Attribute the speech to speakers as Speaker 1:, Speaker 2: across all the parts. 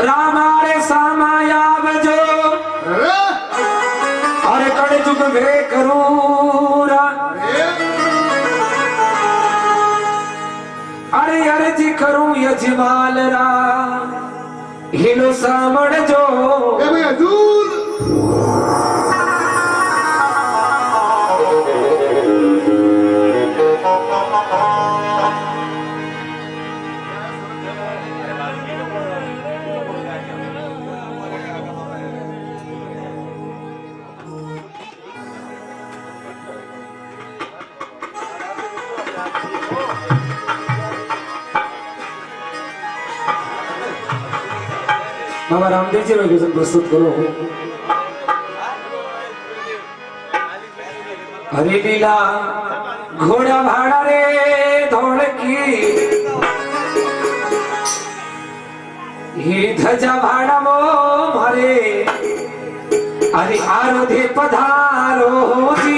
Speaker 1: रामारे सामाया बजो अरे कड़े चुप वे करूरा अरे अर्जी करूं यजमाल रा हिलो सामण जो बाबा रामदेव जी भजन प्रस्तुत करो। हरी लीला घोड़ा भाड़ा रे धौड़ की ही धजा भाड़ा मो मारे अरे आरोधे पधारो जी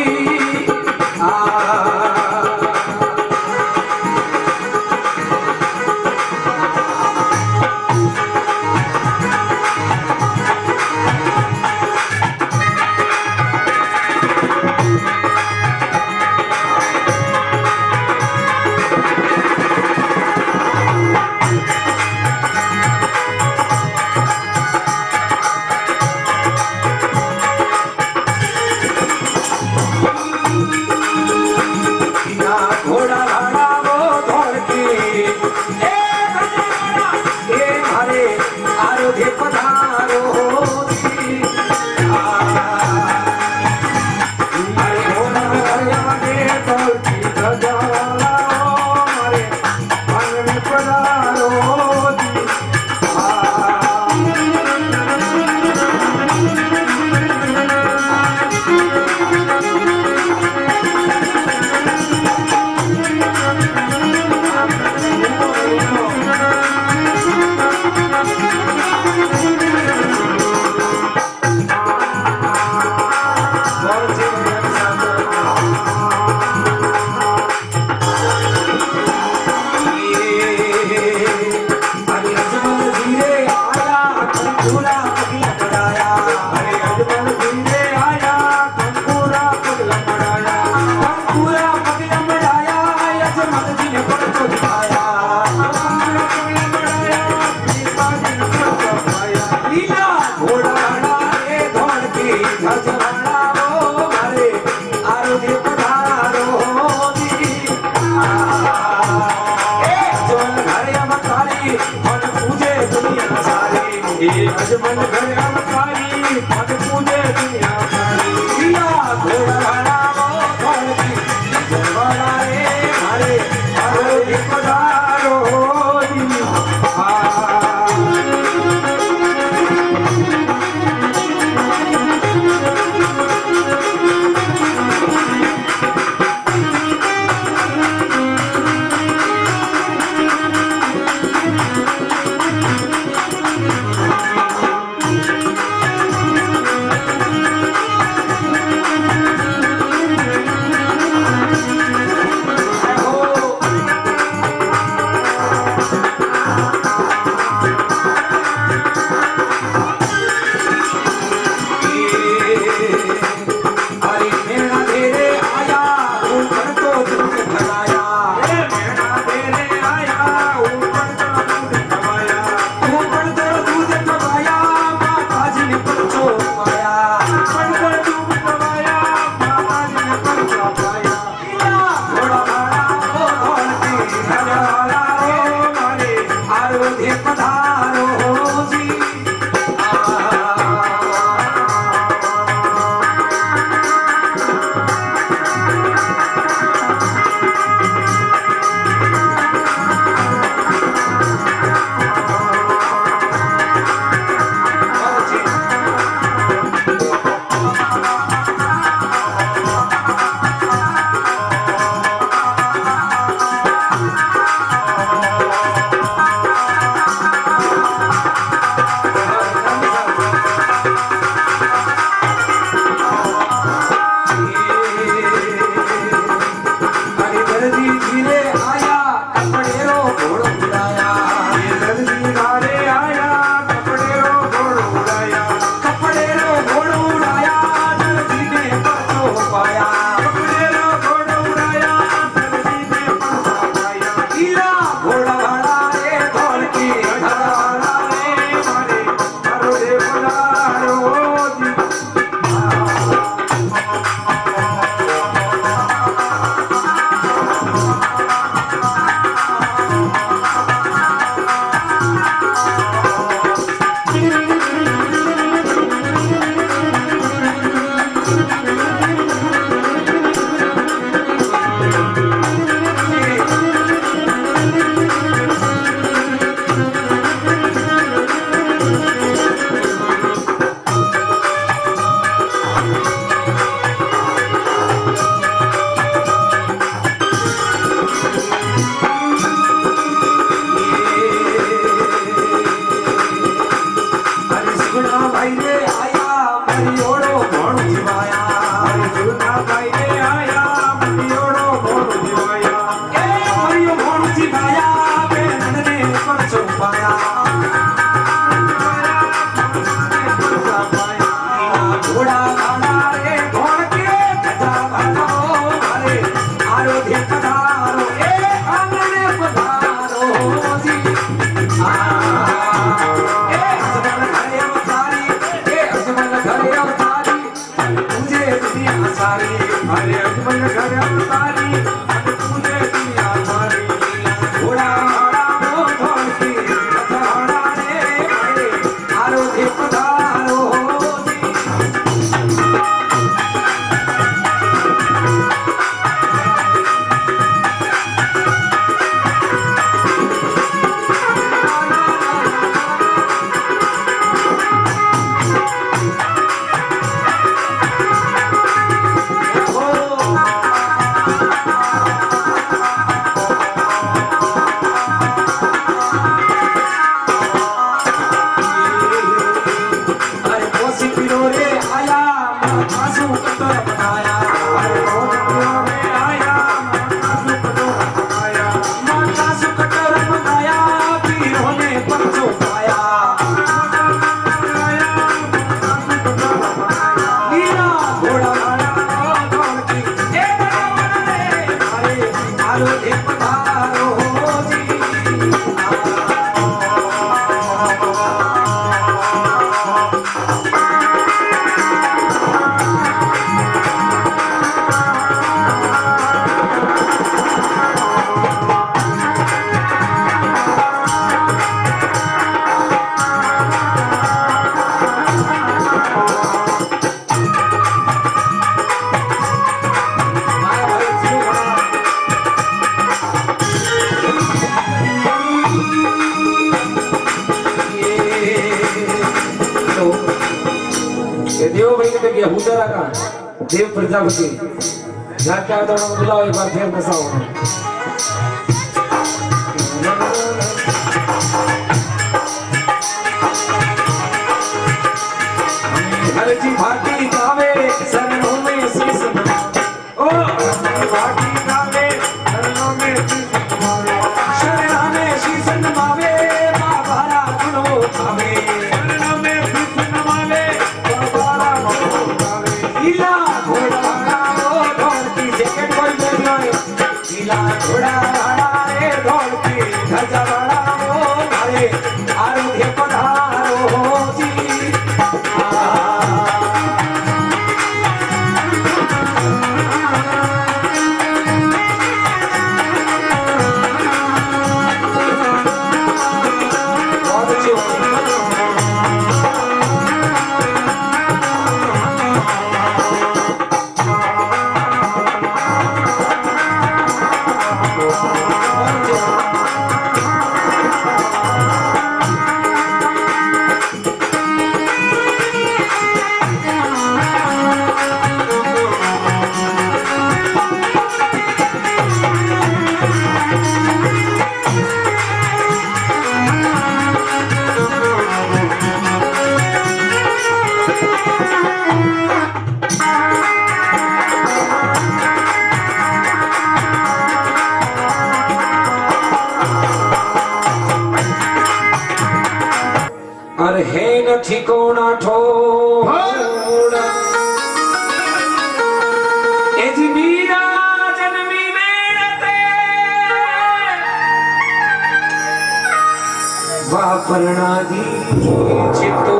Speaker 1: अजमल घर अमकारी पद पूजे दुनिया सारी घोड़ा भाड़ा वो धरती जलवाला रे हरे हरे पधारो રે આયા મરિયોડો ભણું જીવાયા જૂના ભાઈ રે આયા મરિયોડો ભણું જીવાયા એ મરિયો ભણું જીવાયા બેનને પરચો પાયા ઘોડા ગાડા રે ધોળકે ગજા ભાડો મારે આરોધ્ય પધારો એ આંગણે પધારો જી अरे अजमल घर अवतारी तुझे दुनिया सारी घोड़ा घोड़ा ढोलकी कथाड़ा रे अरे आरोग्य पधारो देव भाई ने गया हुदरा का देव प्रजापति जाके आता हूँ बुलाओ एक बार फिर बसाओ हर जी भाटी गावे शरणों में शीश ओ भाटी गावे शरणों में शीश नमावे शरणों में शीश नमावे बाबा गुनो गावे शरणों में शीश नमावे नीला घोड़ा ढोलकी जैकेट कोई पहनो नीला घोड़ा रे ढोलकी गजा बड़ा मारे आरोग्य पधारो जी बहुत अच्छी अरे है न ठिकाना ठोड़ा ए जी मीरा जन्मी मेरते वापरना दी चितो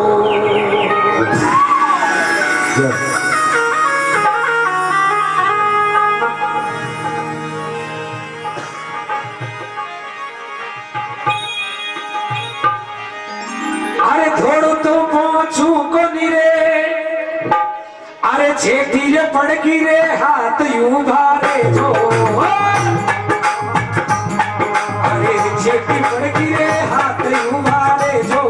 Speaker 1: अरे थोड़ो तो पहुंचू को निरे अरे छेटी रे पड़की रे हाथ यूं भारे जो अरे छेटी पड़की रे हाथ यूं भारे जो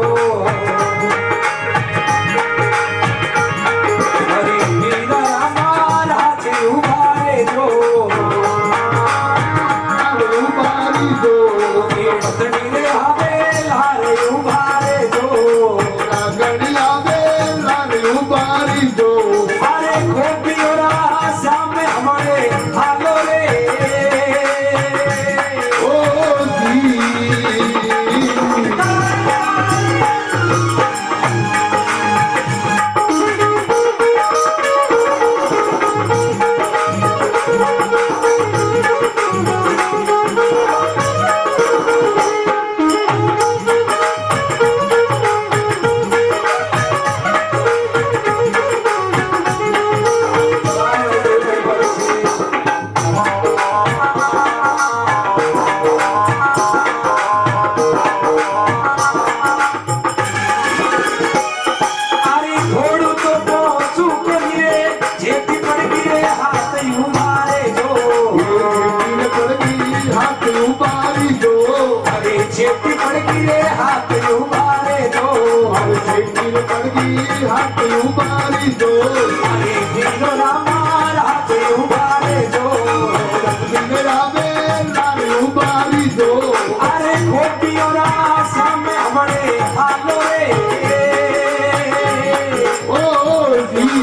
Speaker 1: अरे मीरा मार हाथ यूं भारे जो यूं भारी जो ये पतनी रे हवे लारे यूं भारे जो गड़िया वे
Speaker 2: પડગી હાથ ઉબારી દો
Speaker 1: અરે વીરો રામા હાથે ઉભા રહેજો
Speaker 2: આવે લાલ ઉબારી દો
Speaker 1: અરે ગોપીઓના સામે હમણે હાલો રે
Speaker 2: ઓ જી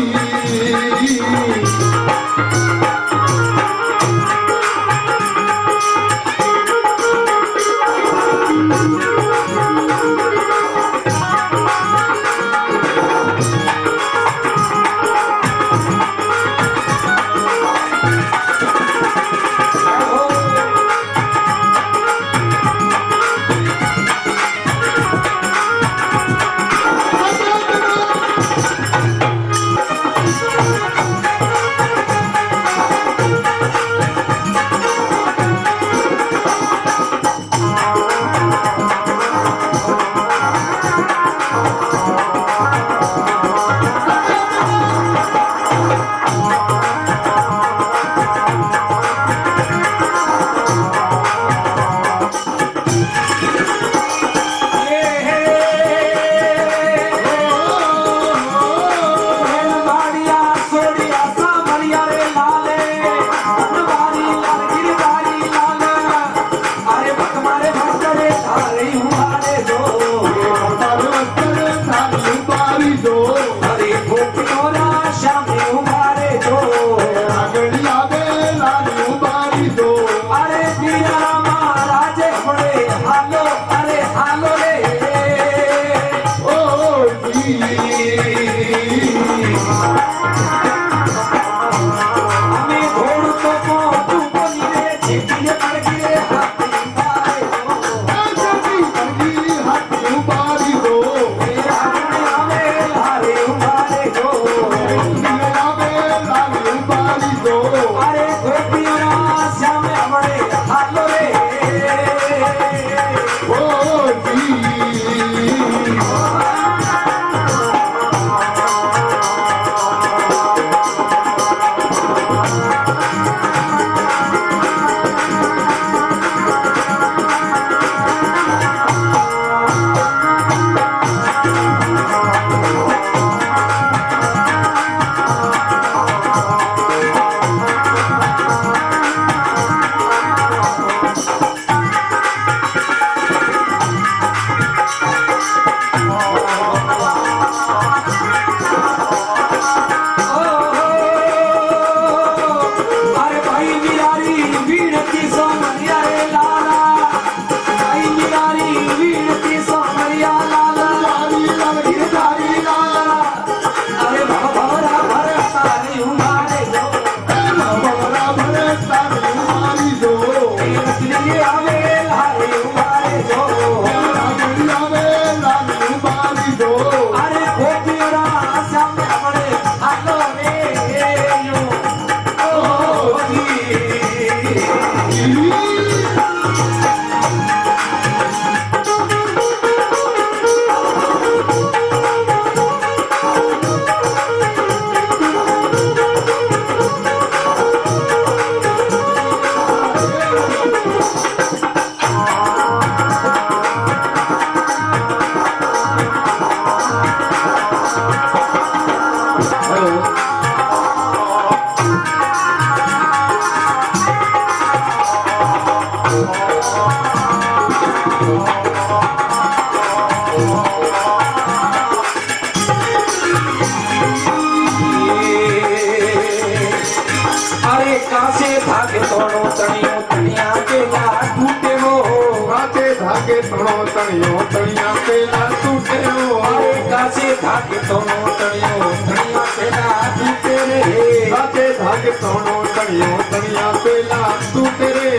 Speaker 2: धागे तणो तणियो तणिया पेला तूटे हो
Speaker 1: कासे धागे तणो तणियो तणिया पेला तूटे रे
Speaker 2: कासे धागे तणो तणियो तणिया पेला तूटे रे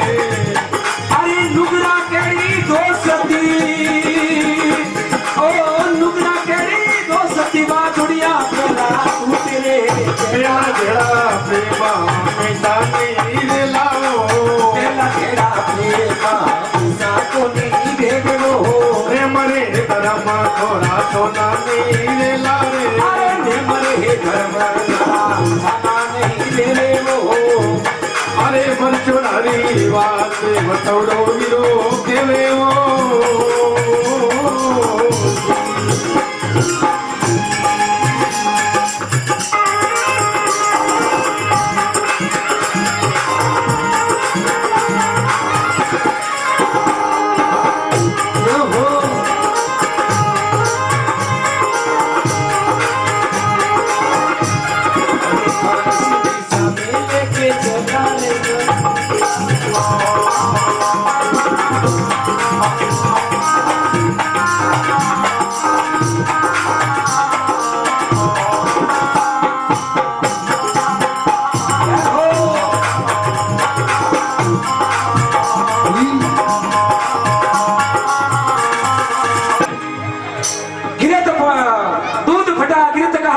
Speaker 1: अरे नुगरा केड़ी दोस्ती ओ नुगरा केड़ी दोस्ती बा दुनिया पेला तूटे रे
Speaker 2: तेरा जेड़ा प्रेमा में दानी रे लाओ
Speaker 1: तेरा जेड़ा प्रेमा सा को नहीं भेगो
Speaker 2: रे मरे धर्म थोड़ा सोना रे लारे
Speaker 1: अरे मरे धर्म सोना नहीं ले ले वो
Speaker 2: अरे बरचोनारी बात बतौड़ो वीरो केवे वो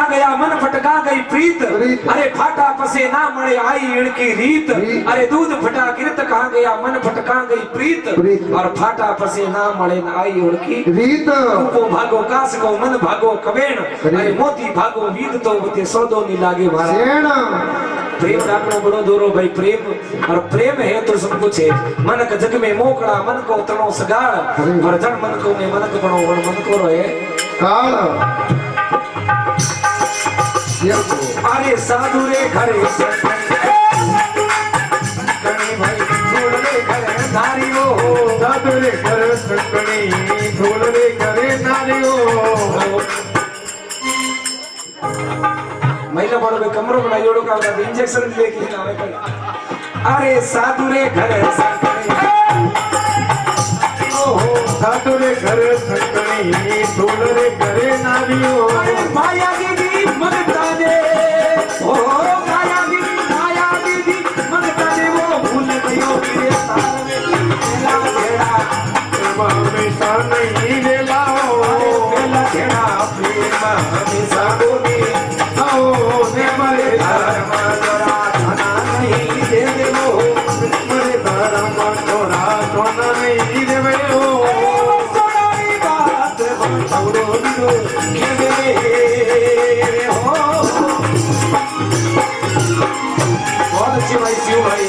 Speaker 1: आ गया मन फटका गई प्रीत
Speaker 2: प्रीत।
Speaker 1: अरे फाटा पसे ना मरे आई इनकी रीत
Speaker 2: रीत।
Speaker 1: अरे दूध फटा गिरत कहा गया मन फटका गई प्रीत
Speaker 2: प्रीत।
Speaker 1: और फाटा पसे ना मरे ना आई उनकी
Speaker 2: रीत
Speaker 1: रूपो भागो कास को मन भागो कबेण अरे मोती भागो वीद तो ते सौदो नी लागे मारा
Speaker 2: सेण
Speaker 1: प्रेम राखनो बड़ो दोरो भाई प्रेम और प्रेम है तो सब कुछ है मन का जग में मोकड़ा मन को तनो सगाड़ और जन मन को में मन को बड़ो मन को रोए
Speaker 2: काल
Speaker 1: अरे साधु रे घरे कणी भाई छोड़ रे घरे नारियो
Speaker 2: साधु रे घर सकणी धूल रे करे नारियो
Speaker 1: महिला बड़ो में कमरो बना योड़ो का इंजेक्शन लेके आवे अरे साधु रे घरे
Speaker 2: साधु रे घर सकणी धूल रे करे नारियो
Speaker 1: माया दीदी मगता दे ओ माया दीदी मगता दे वो भूल गयो मेरे तार में पहला घेरा
Speaker 2: हमेशा नहीं ले लाओ
Speaker 1: पहला घेरा प्रेम हमेशा बोले आओ ने मरे धर्म जरा धना नहीं दे देवो
Speaker 2: मेरे धर्म तोरा सोना नहीं देवे हो
Speaker 1: सोनारी बात छोड़ो दिलो के हो बहुत अच्छी भाई शिव भाई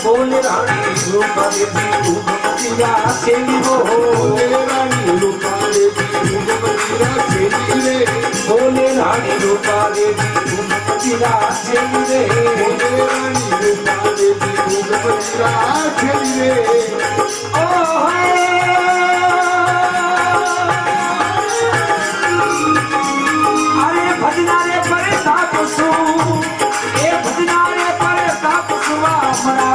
Speaker 1: बोले रानी रूपा देवी उमतिया सेली वो बोले रानी रूपा देवी उमतिया सेली रे बोले रानी रूपा देवी उमतिया सेली रे बोले रानी रूपा देवी उमतिया सेली रे ओ अरे भजना रे परे तापसु ए भजना रे परे तापसु हमरा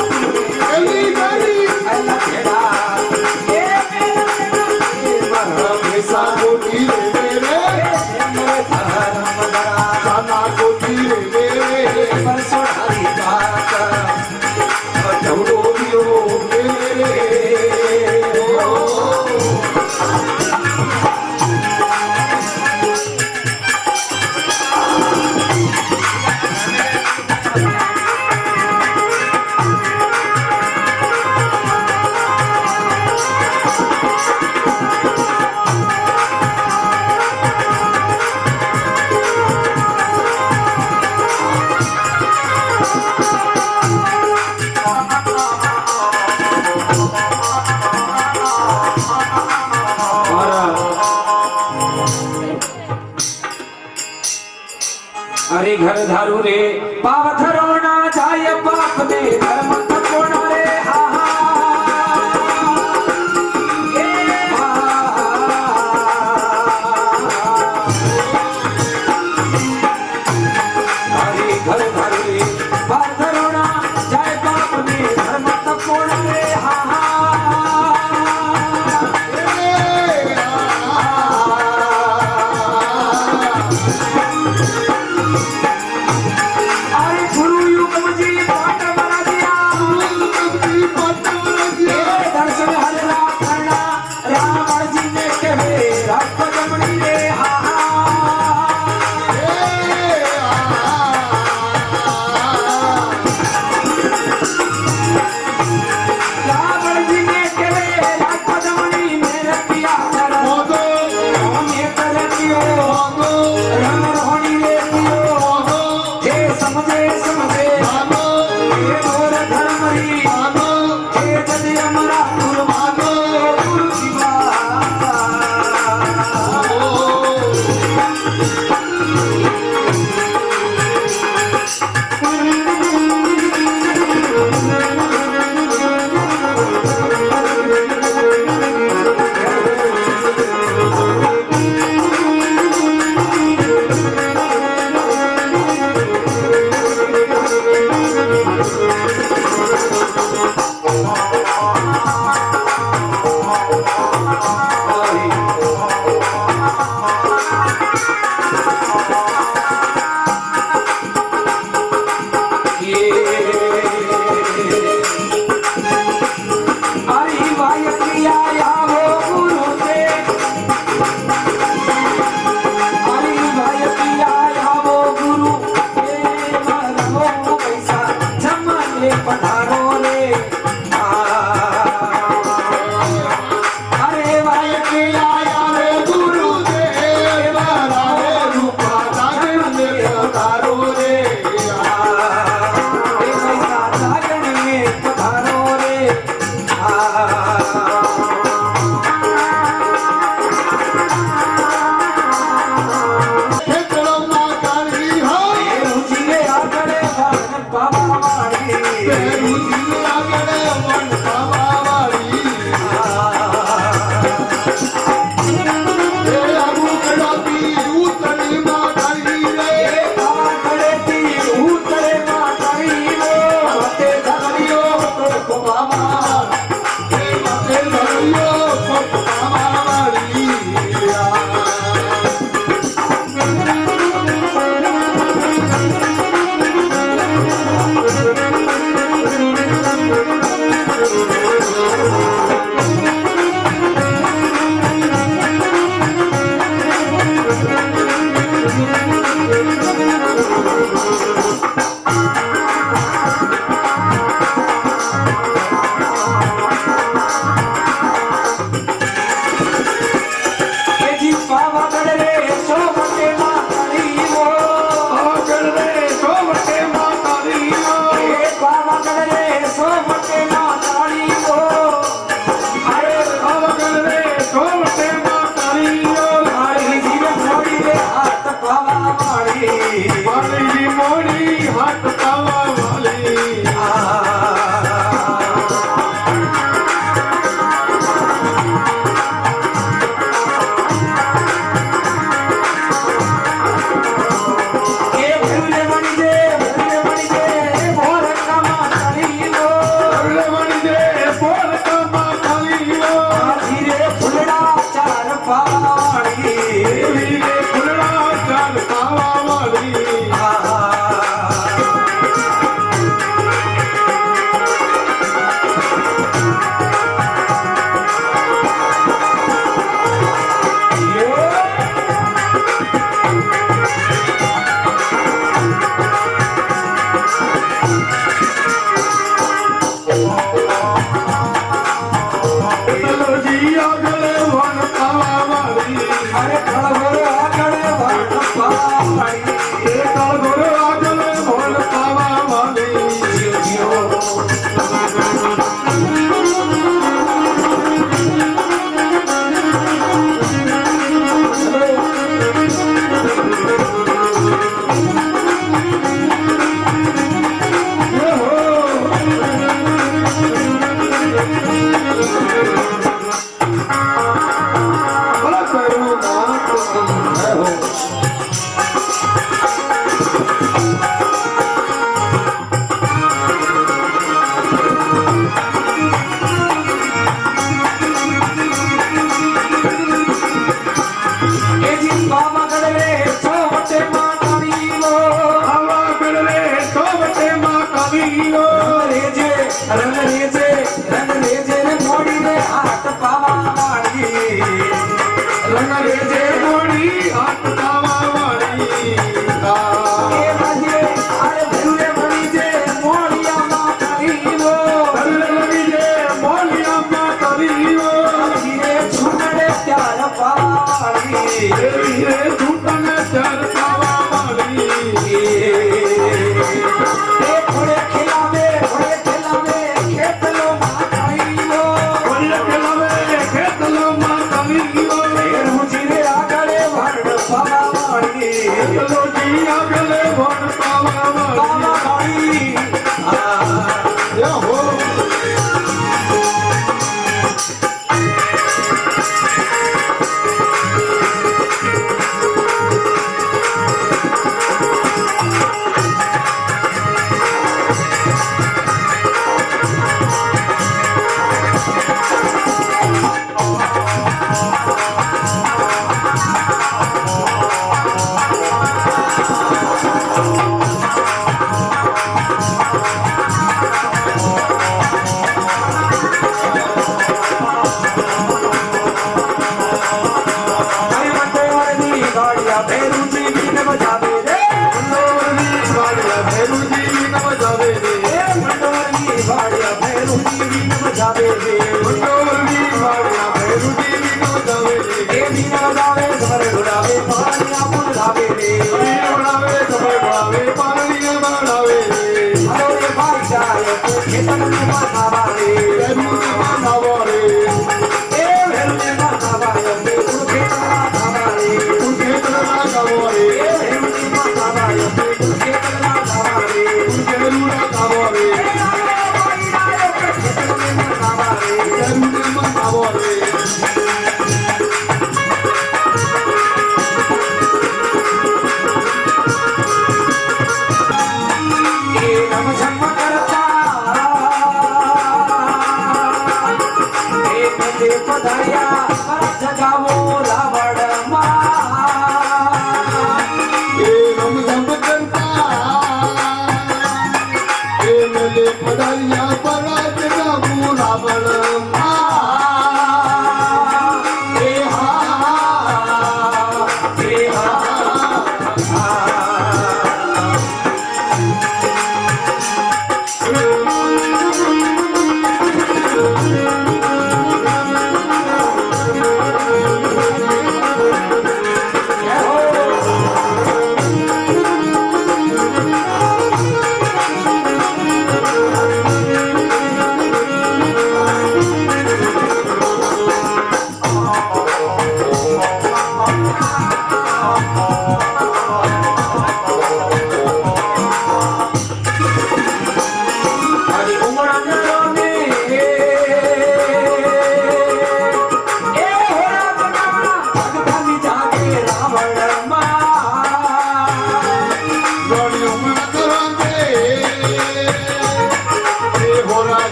Speaker 2: गली गली
Speaker 1: अल्लाह तेरा ए मेरा
Speaker 2: हमेशा गोटी रे
Speaker 1: मेरे धर्म दरा
Speaker 2: साना गोटी रे
Speaker 1: पर सोनारी बात
Speaker 2: चौड़ो दियो मेरे
Speaker 1: अरे घर धारू रे पावथरो ना जाय बाप दे धर्म तपोना रे हा अरे घर धारू रे पावथरो ना जाय बाप दे धर्म तपोना रे हा अरे गुरु युग मुझे पाट बना दिया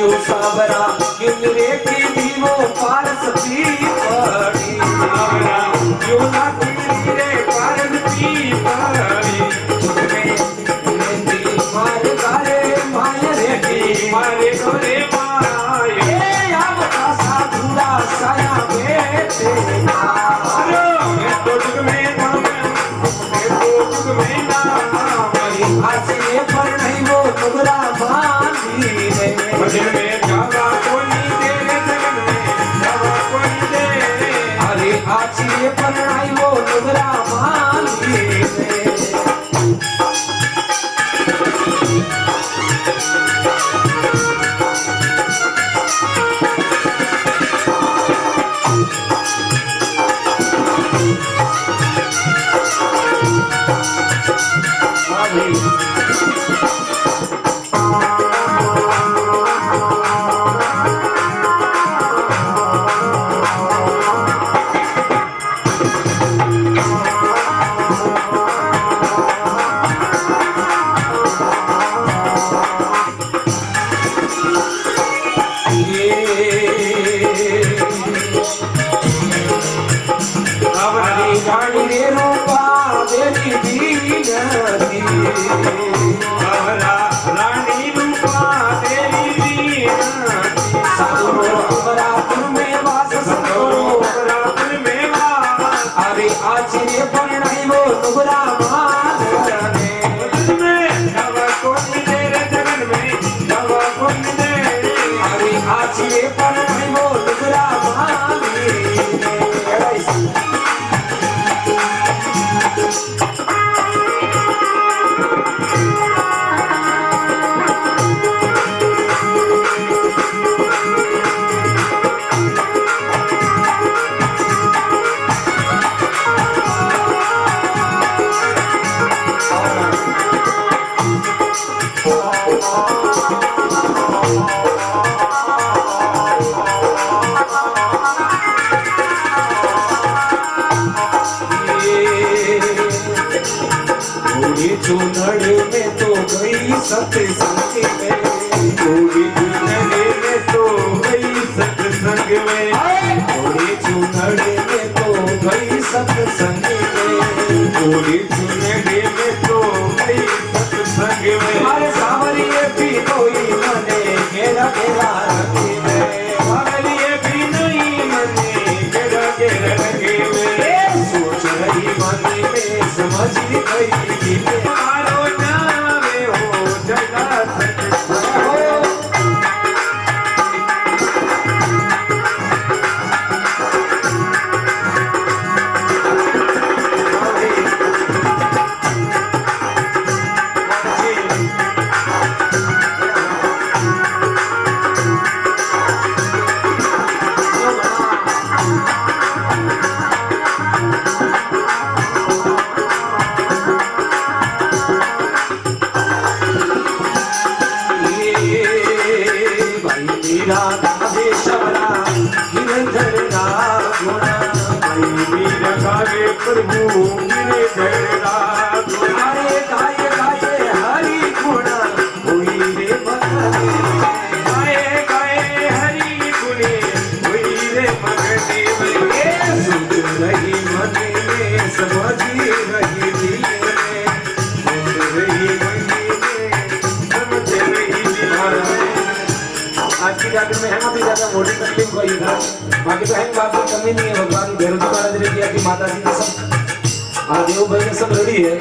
Speaker 1: यो सावरा किनरे की दीवो पारस पी पड़ी
Speaker 2: सावरा यो ना रे पारस पी पड़ी
Speaker 1: मेहंदी मार गारे माया रे की
Speaker 2: मारे गोरे माए
Speaker 1: ए अब का साधुरा साया बेटे
Speaker 2: मैं तो जुग में नाम मैं तो जुग में नाम
Speaker 1: आसे पर नहीं वो टुकड़ा बांधी रे
Speaker 2: भजन में जावा कोई दे जगन में जावा कोई दे
Speaker 1: अरे आसे पर नहीं वो टुकड़ा बांधी रे रानी रे रूपा बेटी दीनती
Speaker 2: सावरा रानी रूपा तेरी दीनती
Speaker 1: साधुरो अमरापुर में वास सतोरो
Speaker 2: रापुर में वास
Speaker 1: अरे आश्चर्य पर नहीं वो टुकड़ा बांधने
Speaker 2: में जावा कोई दे जगन में जावा कोई दे
Speaker 1: अरे आश्चर्य पर नहीं वो टुकड़ा बांधने चूनड़े में तो गई सत्संग में
Speaker 2: थोड़ी चुनरे में तो गई सत्संग में
Speaker 1: थोड़ी चूनड़े में तो गई सत्संग में
Speaker 2: थोड़ी चुनरे में तो गई सत्संग में
Speaker 1: अरे सावरिये भी कोई मने घेरा घेरा रखे में
Speaker 2: सावरिये भी नहीं मने घेरा घेरा रखे में
Speaker 1: सोच रही मन में समझ गई
Speaker 2: मारो जावे हो जगा सत्संग प्रभु गिरे धरा
Speaker 1: अरे गाये गाये हरि गुण हुई रे मगने
Speaker 2: गाए गाए हरि गुणे हुई रे मगने में
Speaker 1: सुन रही मन में समझ रही दिल में
Speaker 2: सुन रही मन में समझ रही दिल में
Speaker 1: आज की जाकर में है भी ज्यादा मोटी तकलीफ हुई था बाकी तो है बात की कमी नहीं है भगवान भैरव जी महाराज ने किया कि माता जी ने सब देव भाई ने सब रेडी है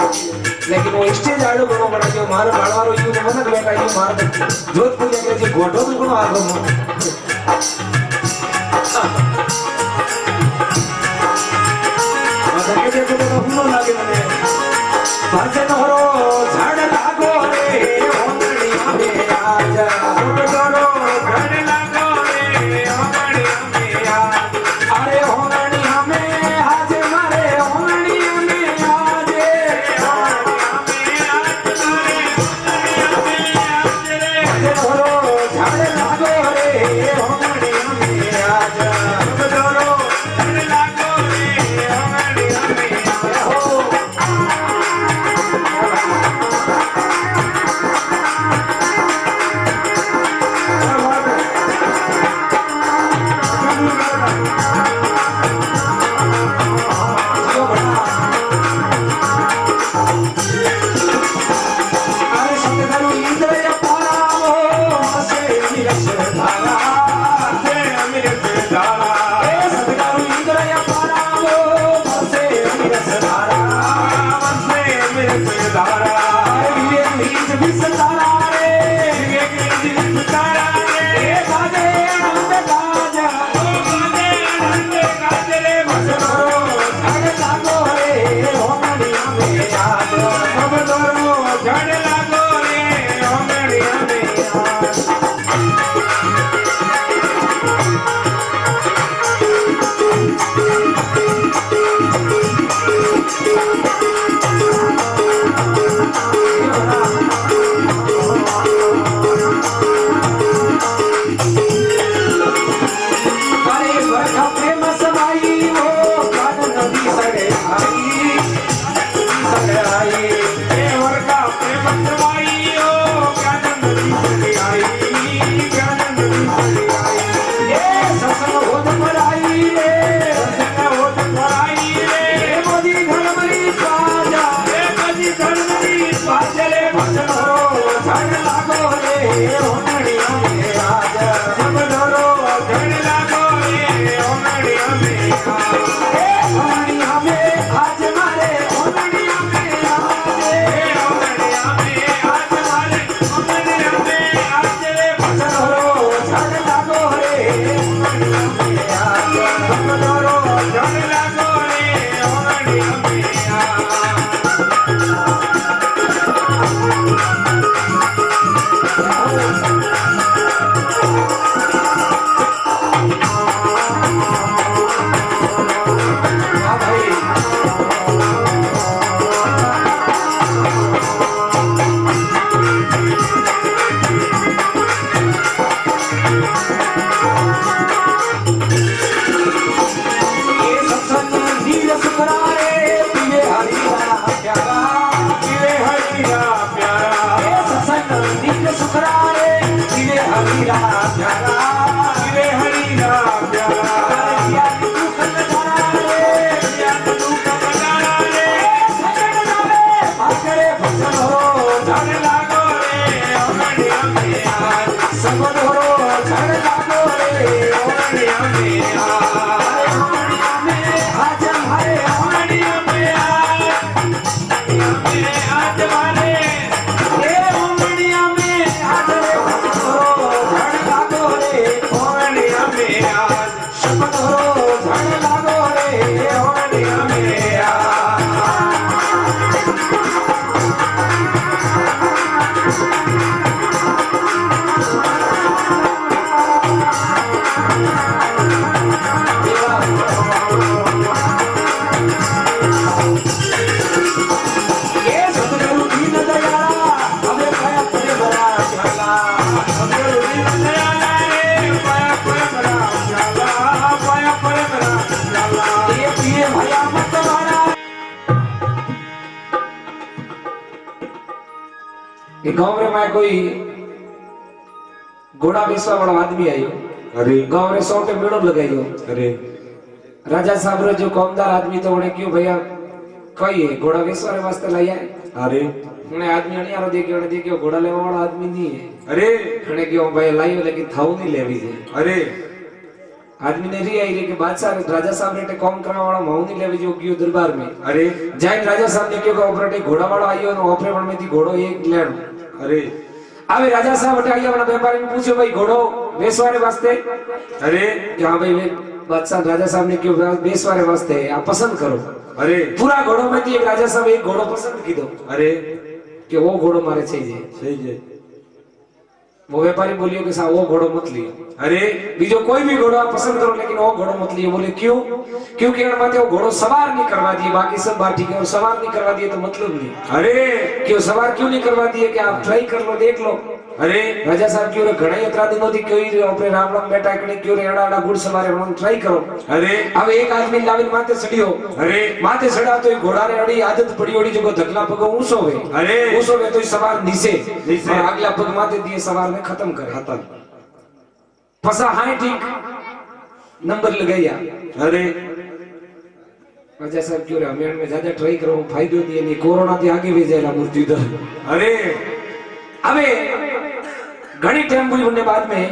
Speaker 1: लेकिन वो स्टेज आड़ो घणो बड़ा जो मारो बाळवारो यू ने मनक बेटा यू मार जोधपुर के जे गोठो तो घणो आगो मो माता के देखो तो हुनो लागे मने भजन हरो झाड़ लागो रे ओंगड़िया में आजा
Speaker 2: करो घर लागो रे हमारे में आज
Speaker 1: अरे ओंगड़िया में आज मारे ओंगड़िया में आजे भजन हरो झाड़ लागो रे ओंगड़िया में आजा
Speaker 2: लागो रे हमारे में
Speaker 1: हो सतारा रे ए बाजे आनंद बाजा भजन हो झड़ लागो रे ओमनिया में आज
Speaker 2: सब दरो झड़ लागो रे ओमनिया में आज
Speaker 1: अरे बरखा प्रेम समाई हो कान नदी सड़े आई
Speaker 2: ए वर्गा प्रेम समाई हो ज्ञान नदी चली आई ज्ञान नदी चली आई
Speaker 1: ये सत्संग होत पराई रे
Speaker 2: सत्संग होत पराई रे
Speaker 1: ए मोदी धर्मरी बाजा
Speaker 2: ए कदी धर्मरी
Speaker 1: बाजले भजन हो झड़ लागो रे ओमनिया में आज
Speaker 2: सब दरो झड़ लागो रे ओमनिया में आज
Speaker 1: ए ओमनिया में आज मारे ओमनिया में आज
Speaker 2: ए ओमनिया में आज मारे ओमनिया में आज रे
Speaker 1: भजन हो झड़ लागो रे ओमनिया में आज
Speaker 2: सब दरो झड़ लागो रे ओमनिया में आज
Speaker 1: हाँ भाई ये सत्संग नील सुखरारे पिए हरिया प्यारा
Speaker 2: पीले हरिया प्यारा
Speaker 1: ये सत्संग नील सुखरारे पिए हरिया प्यारा
Speaker 2: पीले हरिया प्यारा
Speaker 1: या तू कंधारा रे
Speaker 2: या तू कमलारा रे
Speaker 1: सजन नामे पाकरे भजन हो
Speaker 2: झड़ लागो रे ओमनिया में आज
Speaker 1: सब धरो झड़ लागो रे
Speaker 2: ओमनिया में आज
Speaker 1: ओमनिया में आज हरे
Speaker 2: ओमनिया में आज वाले
Speaker 1: ए ओमनिया में आज रे भजन हो झड़ लागो रे
Speaker 2: ओमनिया में आज
Speaker 1: शपथ हो झड़ लागो रे
Speaker 2: ओमनिया में आज
Speaker 1: ये सतगुरु दीन दयाला हमें पाया परे बड़ा श्याला
Speaker 2: सतगुरु दीन दयाला रे पाया पर बड़ा श्याला पाया पर बड़ा श्याला
Speaker 1: ये पिए भया मत वाला ये गांव रे में कोई घोड़ा बेचवा वाला आदमी आयो
Speaker 2: अरे
Speaker 1: गांव रे सौटे मेड़ो लगायो
Speaker 2: अरे
Speaker 1: राजा साहब रे जो कौमदार आदमी तो उन्हें क्यों भैया कही है घोड़ा बेचवा रे वास्ते लाया है
Speaker 2: अरे
Speaker 1: उन्हें आदमी अनियारो देखियो घोड़ा लेवा वाला आदमी नहीं है
Speaker 2: अरे
Speaker 1: उन्हें क्यों भाई लाइयो लेकिन थाऊ नहीं लेवी जे
Speaker 2: अरे
Speaker 1: आदमी ने री आई रे कि बादशाह राजा साहब रे कॉम करवा वाला माऊ नहीं लेवी जो क्यों दरबार में
Speaker 2: अरे
Speaker 1: जाइन राजा साहब ने क्यों का ऑपरेटर घोड़ा वाला आयो ने ऑपरेटर में थी घोड़ो एक लेनो
Speaker 2: अरे
Speaker 1: आवे राजा साहब हटे आया वाला व्यापारी ने पूछो भाई घोड़ो बेचवारे वास्ते
Speaker 2: अरे
Speaker 1: क्या भाई बादशाह राजा साहब ने क्यों बेचवारे वास्ते आप पसंद करो
Speaker 2: अरे
Speaker 1: पूरा घोड़ो में थी एक राजा साहब एक घोड़ो पसंद की दो
Speaker 2: अरे
Speaker 1: कि वो घोड़ो मारे चाहिए
Speaker 2: सही है
Speaker 1: वो व्यापारी बोलियो कि साहब वो घोड़ो मत लियो
Speaker 2: अरे
Speaker 1: बीजो कोई भी घोड़ो आप पसंद करो लेकिन वो घोड़ो मत लियो बोले क्यों क्योंकि अगर माते वो घोड़ो सवार नहीं करवा दिए बाकी सब बात ठीक है और सवार नहीं करवा दिए तो मतलब नहीं
Speaker 2: अरे
Speaker 1: क्यों सवार क्यों नहीं करवा दिए कि आप ट्राई कर लो देख लो
Speaker 2: अरे
Speaker 1: राजा साहब क्यों रे घણા यत्रा दिनों थी क्यों अपने राम राम बेटा कने क्यों रे अड़ा अड़ा गुड़ सवारे हम ट्राई करो
Speaker 2: अरे
Speaker 1: अब एक आदमी लाविन माथे सड़ियो
Speaker 2: अरे
Speaker 1: माथे सड़ा तो घोड़ा रे अड़ी आदत पड़ी ओड़ी जो धकला पग ऊंचो वे
Speaker 2: अरे
Speaker 1: ऊंचो वे तो सवार नीचे
Speaker 2: नीचे।
Speaker 1: और अगला पग माथे दिए सवार ने खत्म करे
Speaker 2: खत्म
Speaker 1: फसा हाय ठीक नंबर लगाया
Speaker 2: अरे
Speaker 1: राजा साहब क्यों रे हमें में ज्यादा ट्राई करो फायदो दिए नहीं कोरोना थी आगे भी जाएला मृत्यु दर
Speaker 2: अरे
Speaker 1: अबे घणी टाइम बुरी बनने बाद में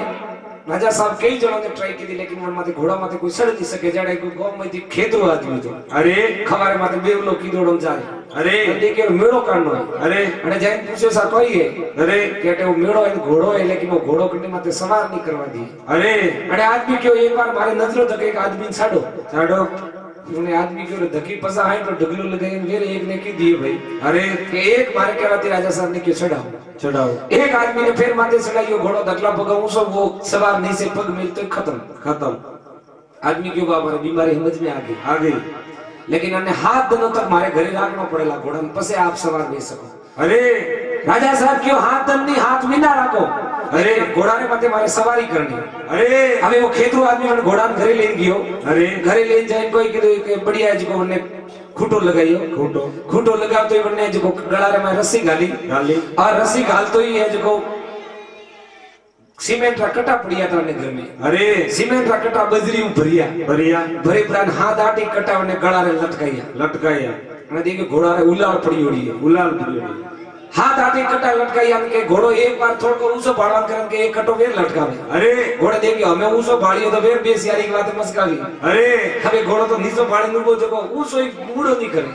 Speaker 1: राजा साहब कई जनों ने ट्राई की थी लेकिन मन माथे घोड़ा माथे कोई सड़ नहीं सके जड़े कोई गांव में थी खेतरो आदमी तो
Speaker 2: अरे
Speaker 1: खबारे माथे बेवलो की दौड़म जाए
Speaker 2: अरे
Speaker 1: देखे मेड़ो काढनो है
Speaker 2: अरे
Speaker 1: अने जाइन पूछो सा कोई है
Speaker 2: अरे
Speaker 1: कहते वो मेड़ो है घोड़ो है लेकिन वो घोड़ो कने माथे सवार नहीं करवा दी
Speaker 2: अरे
Speaker 1: अने आदमी क्यों एक बार मारे नजरो तक एक आदमी छाड़ो
Speaker 2: छाड़ो
Speaker 1: उन्हें आदमी क्यों धकी पसा है तो डगलो लगाए मेरे एक ने की दिए भाई
Speaker 2: अरे
Speaker 1: कि एक मारे के राती राजा साहब ने क्यों चढ़ाओ
Speaker 2: चढ़ाओ
Speaker 1: एक आदमी ने फिर माथे चढ़ाई घोड़ो दगला पगाऊं सब वो सवार नहीं से पग मिलते खत्म
Speaker 2: खत्म
Speaker 1: आदमी क्यों बाबा बीमारी समझ में आ गई लेकिन अन्य हाथ दिनों तक मारे घरे राखना पड़ेगा घोड़ा में पसे आप सवार दे सको
Speaker 2: अरे
Speaker 1: राजा साहब क्यों हाथ दन नहीं हाथ में ना राखो अरे घोड़ा ने माथे मारे सवारी करनी
Speaker 2: अरे
Speaker 1: हमें वो खेतरो आदमी ने घोड़ा घरे लेन गयो
Speaker 2: अरे
Speaker 1: घरे लेन जाए कोई के बढ़िया जी को ने खूटो लगाइयो खूटो लगा तो इवने जो गला रे में रस्सी गाली और रस्सी गाल तो ही है जो सीमेंट रकटा पड़िया था ने घर में
Speaker 2: अरे
Speaker 1: सीमेंट रकटा बजरी भरिया भरे प्राण हाथ आटी कटा ने गला रे लटकाया ने देखे घोड़ा रे उलाल पड़ी होड़ी है हाथ आटी कटा लटकाई के घोड़ो एक बार थोड़ को ऊसो भाड़वान करन के एक कटो वेर लटकावे
Speaker 2: अरे
Speaker 1: घोड़े देखे हमें ऊसो भाड़ियो तो वेर बेसियारी की बात मस्कावी
Speaker 2: अरे
Speaker 1: हमें घोड़ो तो नीचो भाड़े नुबो जको ऊसो ही मूड़ो नहीं करे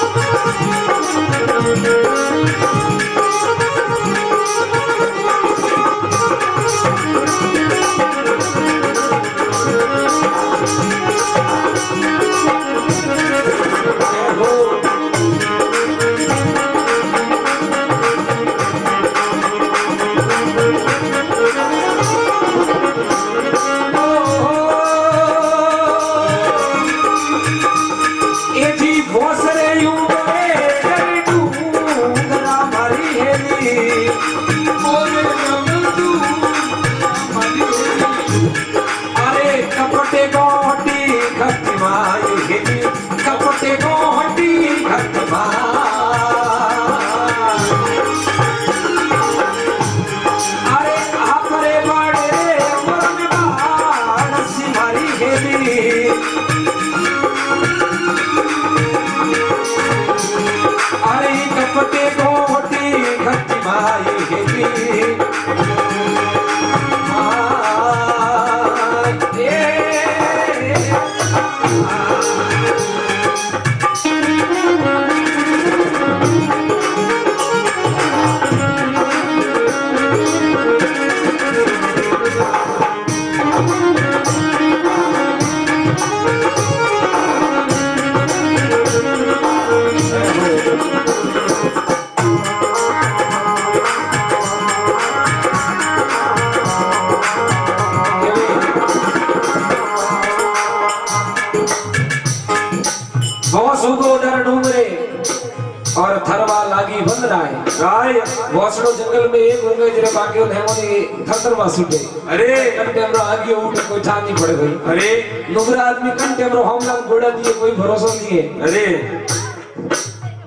Speaker 1: और थरवा लागी बंद राय वोसड़ो जंगल में एक होंगे जरे बाकियों नेमोनी थरथरवा सुटे अरे कंटेमरो आगे उठ कोई ठान नहीं पड़े भाई अरे नुगरा आदमी कंटेमरो हमला घोड़ा दिए कोई भरोसा नहीं है अरे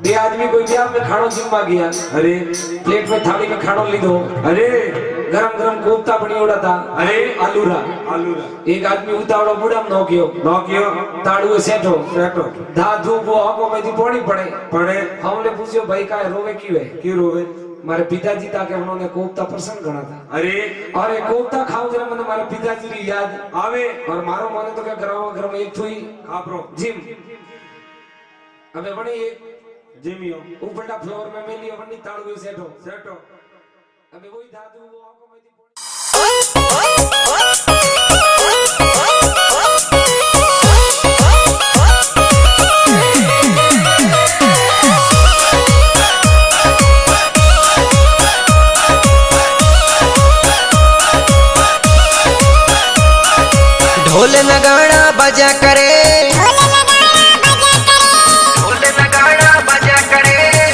Speaker 1: दे आदमी कोई ब्याह में खानो जिम्मा गया अरे प्लेट में थाली में खानो ली दो अरे गरम गरम कोफ्ता बनी उड़ा था अरे आलूरा एक आदमी उतावड़ो बुढ़ा में नौकियो ताड़ू सेठो धाधु वो आंखों में दी पौड़ी पड़े हमने पूछो भाई का रोवे क्यों रोवे मारे पिताजी ताके उन्होंने कोफ्ता प्रसन्न गणा था अरे कोफ्ता खाओ जरा मैंने मारे पिताजी की याद आवे और मारो माने तो क्या गरम एक थुई खापरो जिम अबे बड़ी एक जिमियो ऊपरटा फ्लोर में मेलियो बनी ताड़ू सेठो अबे वही धाधु वो आंखों में दी
Speaker 3: ढोल नगाड़ा बजा करे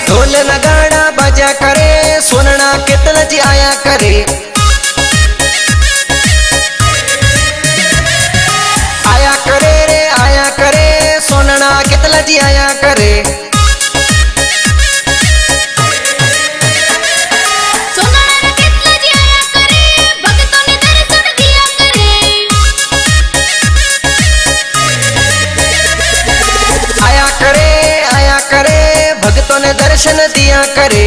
Speaker 3: ढोल नगाड़ा बजा करे सुनना कितना जी आया करे सुनना कितना जी आया करे आया करे भक्तों ने दर्शन दिया करे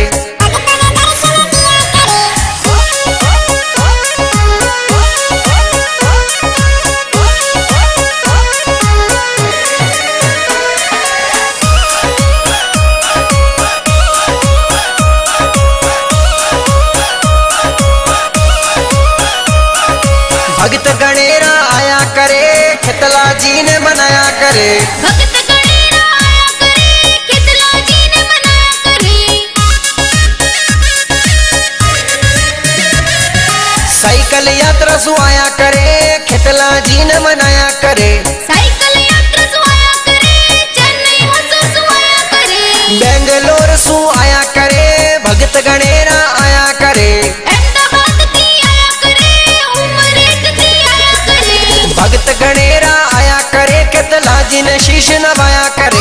Speaker 3: करे।
Speaker 4: भक्त गणेरा आया करे, कितला जी ने मनाया करे।
Speaker 3: साइकिल यात्रा सु आया करे, खितला जी ने मनाया करे।
Speaker 4: साइकिल यात्रा सु आया करे, चेन्नई हंसो सु आया करे।
Speaker 3: बेंगलोर सु आया करे, भगत गणेरा आया करे।
Speaker 4: अहमदाबाद की आया करे, उमरेठ की आया करे।
Speaker 3: भगत गणेरा आया करे, कितला जी ने शीश नवाया करे।